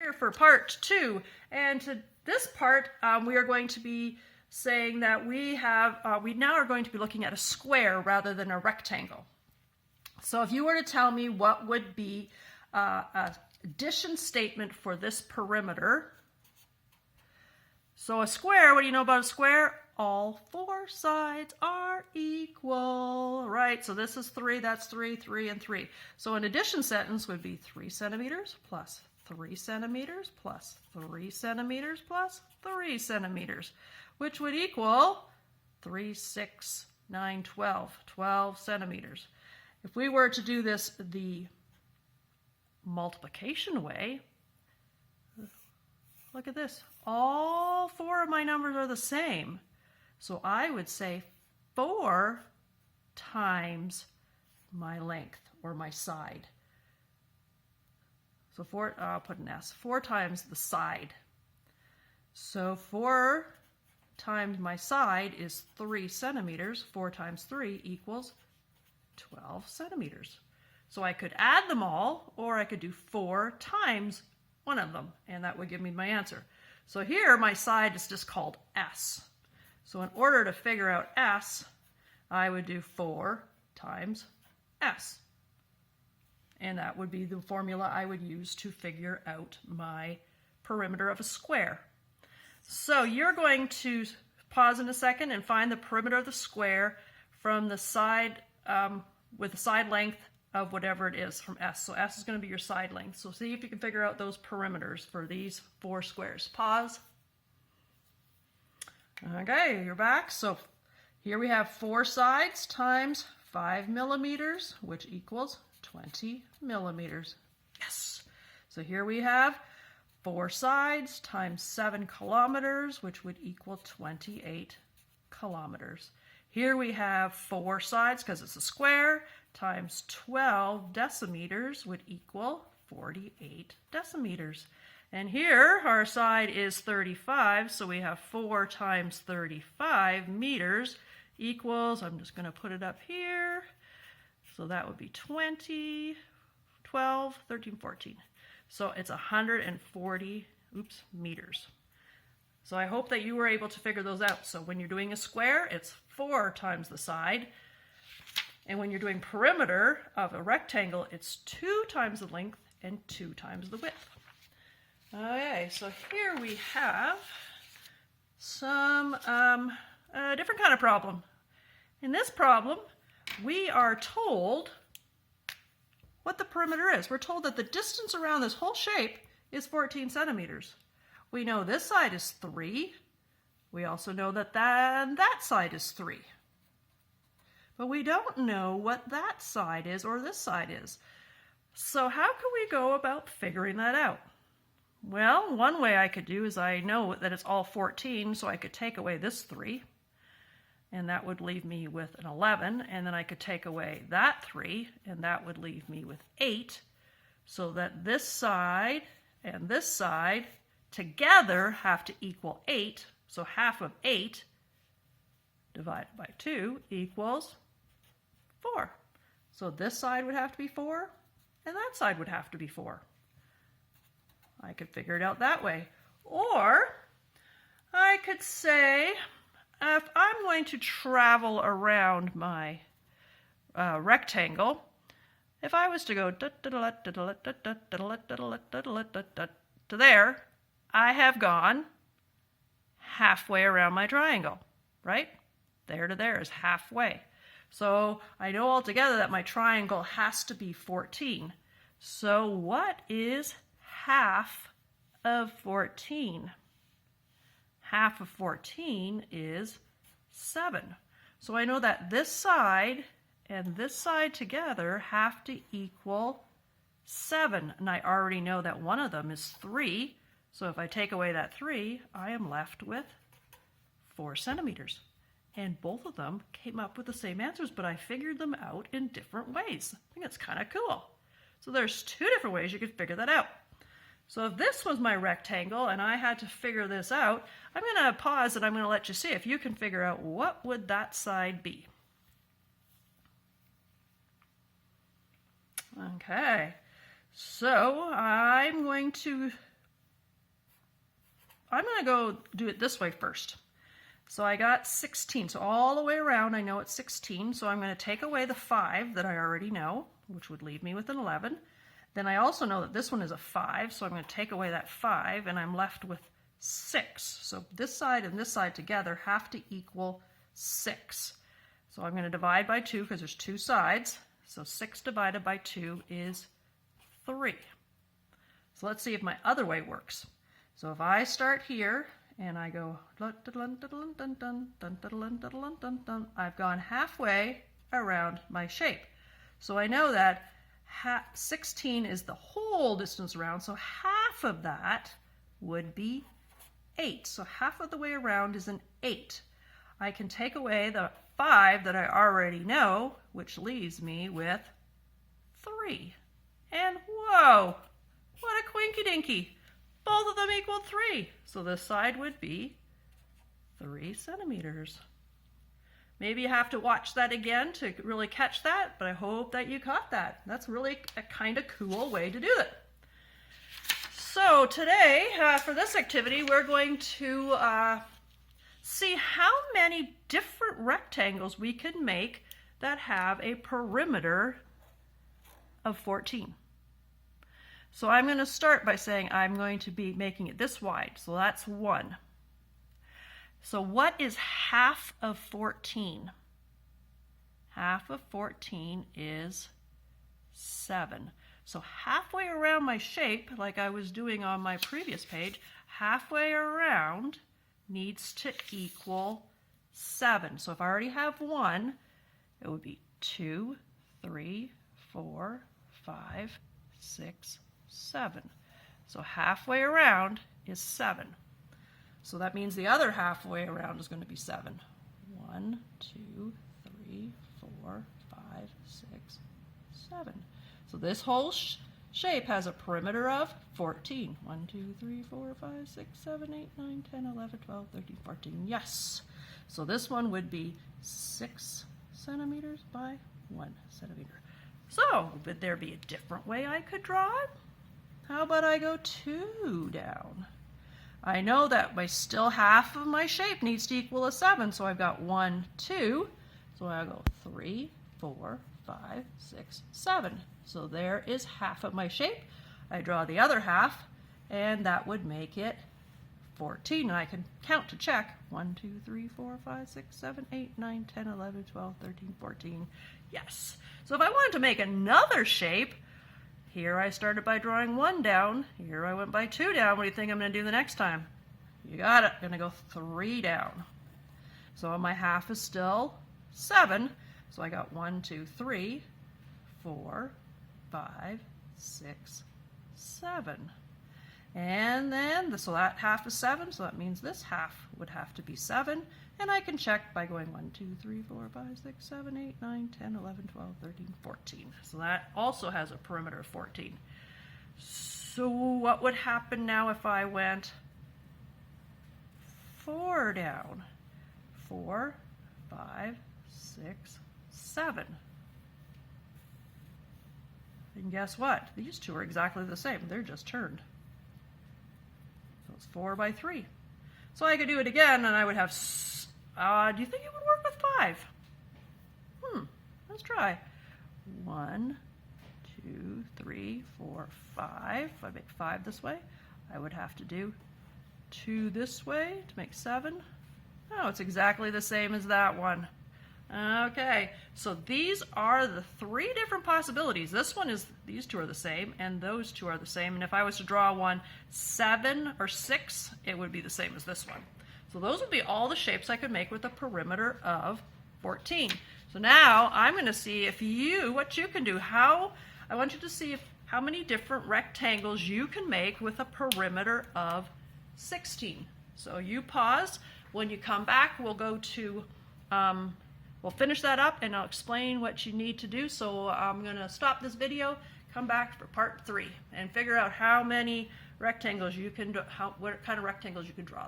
Here for part 2, and to this part we are going to be saying that we now are going to be looking at a square rather than a rectangle. So if you were to tell me what would be an addition statement for this perimeter, so a square, what do you know about a square? All four sides are equal, right? So this is 3, that's 3, 3, and 3. So an addition sentence would be 3 centimeters plus 3 centimeters plus 3 centimeters plus 3 centimeters, which would equal 3, 6, 9, 12, 12 centimeters. If we were to do this the multiplication way, look at this. All four of my numbers are the same. So I would say 4 times my length or my side. So I'll put an S, 4 times the side. So 4 times my side is 3 centimeters. 4 times 3 equals 12 centimeters. So I could add them all, or I could do 4 times one of them, and that would give me my answer. So here my side is just called S. So in order to figure out S, I would do 4 times S. And that would be the formula I would use to figure out my perimeter of a square. So you're going to pause in a second and find the perimeter of the square from the side, with the side length of whatever it is from S. So S is going to be your side length. So see if you can figure out those perimeters for these 4 squares. Pause. Okay, you're back. So here we have 4 sides times 5 millimeters, which equals 20 millimeters. Yes. So here we have 4 sides times 7 kilometers, which would equal 28 kilometers. Here we have 4 sides, because it's a square, times 12 decimeters would equal 48 decimeters. And here our side is 35, so we have 4 times 35 meters equals, I'm just going to put it up here, so that would be 20, 12, 13, 14. So it's 140 meters. So I hope that you were able to figure those out. So when you're doing a square, it's 4 times the side. And when you're doing perimeter of a rectangle, it's 2 times the length and 2 times the width. Okay, so here we have some a different kind of problem. In this problem, we are told what the perimeter is. We're told that the distance around this whole shape is 14 centimeters. We know this side is 3. We also know that that side is 3. But we don't know what that side is or this side is. So how can we go about figuring that out? Well, one way I could do is I know that it's all 14, so I could take away this 3. And that would leave me with an 11, and then I could take away that 3, and that would leave me with 8, so that this side and this side together have to equal 8, so half of 8 divided by 2 equals 4. So this side would have to be 4, and that side would have to be 4. I could figure it out that way. Or I could say, if I'm going to travel around my rectangle, if I was to go to there, I have gone halfway around my triangle, right? There to there is halfway. So I know altogether that my triangle has to be 14. So what is half of 14? Half of 14 is 7. So I know that this side and this side together have to equal 7. And I already know that one of them is 3. So if I take away that 3, I am left with 4 centimeters. And both of them came up with the same answers, but I figured them out in different ways. I think it's kind of cool. So there's 2 different ways you could figure that out. So if this was my rectangle and I had to figure this out, I'm going to pause and I'm going to let you see if you can figure out what would that side be. Okay, so I'm going to I'm going to go do it this way first. So I got 16. So all the way around, I know it's 16. So I'm going to take away the 5 that I already know, which would leave me with an 11. Then I also know that this one is a 5, so I'm going to take away that 5, and I'm left with 6. So this side and this side together have to equal 6. So I'm going to divide by 2 because there's 2 sides. So 6 divided by 2 is 3. So let's see if my other way works. So if I start here and I go, I've gone halfway around my shape. So I know that 16 is the whole distance around, so half of that would be 8. So half of the way around is an 8. I can take away the 5 that I already know, which leaves me with 3. And whoa, what a quinky dinky. Both of them equal 3. So this side would be 3 centimeters. Maybe you have to watch that again to really catch that, but I hope that you caught that. That's really a kind of cool way to do it. So today, for this activity, we're going to see how many different rectangles we can make that have a perimeter of 14. So I'm going to start by saying I'm going to be making it this wide. So that's 1. So what is half of 14? Half of 14 is 7. So halfway around my shape, like I was doing on my previous page, halfway around needs to equal 7. So if I already have 1, it would be 2, 3, 4, 5, 6, 7. So halfway around is 7. So that means the other halfway around is going to be 7. 1, 2, 3, 4, 5, 6, 7. So this whole shape has a perimeter of 14. 1, 2, 3, 4, 5, 6, 7, 8, 9, 10, 11, 12, 13, 14. Yes. So this one would be 6 centimeters by 1 centimeter. So would there be a different way I could draw it? How about I go 2 down? I know that my still half of my shape needs to equal a 7, so I've got 1, 2. So I'll go 3, 4, 5, 6, 7. So there is half of my shape. I draw the other half, and that would make it 14. And I can count to check. 1, 2, 3, 4, 5, 6, 7, 8, 9, 10, 11, 12, 13, 14. Yes. So if I wanted to make another shape, here I started by drawing 1 down. Here I went by 2 down. What do you think I'm going to do the next time? You got it. I'm going to go 3 down. So my half is still 7. So I got 1, 2, 3, 4, 5, 6, 7. And then, so that half is 7, so that means this half would have to be 7. And I can check by going 1, 2, 3, 4, 5, 6, 7, 8, 9, 10, 11, 12, 13, 14. So that also has a perimeter of 14. So what would happen now if I went 4 down? 4, 5, 6, 7. And guess what? These two are exactly the same. They're just turned. So it's 4 by 3. So I could do it again, and I would have, do you think it would work with 5? Let's try. 1, 2, 3, 4, 5. If I make 5 this way, I would have to do 2 this way to make 7. Oh, it's exactly the same as that one. Okay, so these are the 3 different possibilities. This one is, these two are the same, and those two are the same. And if I was to draw one 7 or 6, it would be the same as this one. So those would be all the shapes I could make with a perimeter of 14. So now I'm going to see if what you can do. I want you to see how many different rectangles you can make with a perimeter of 16. So you pause. When you come back, we'll go to we'll finish that up and I'll explain what you need to do. So I'm going to stop this video, come back for part 3, and figure out how many rectangles you can do, what kind of rectangles you can draw.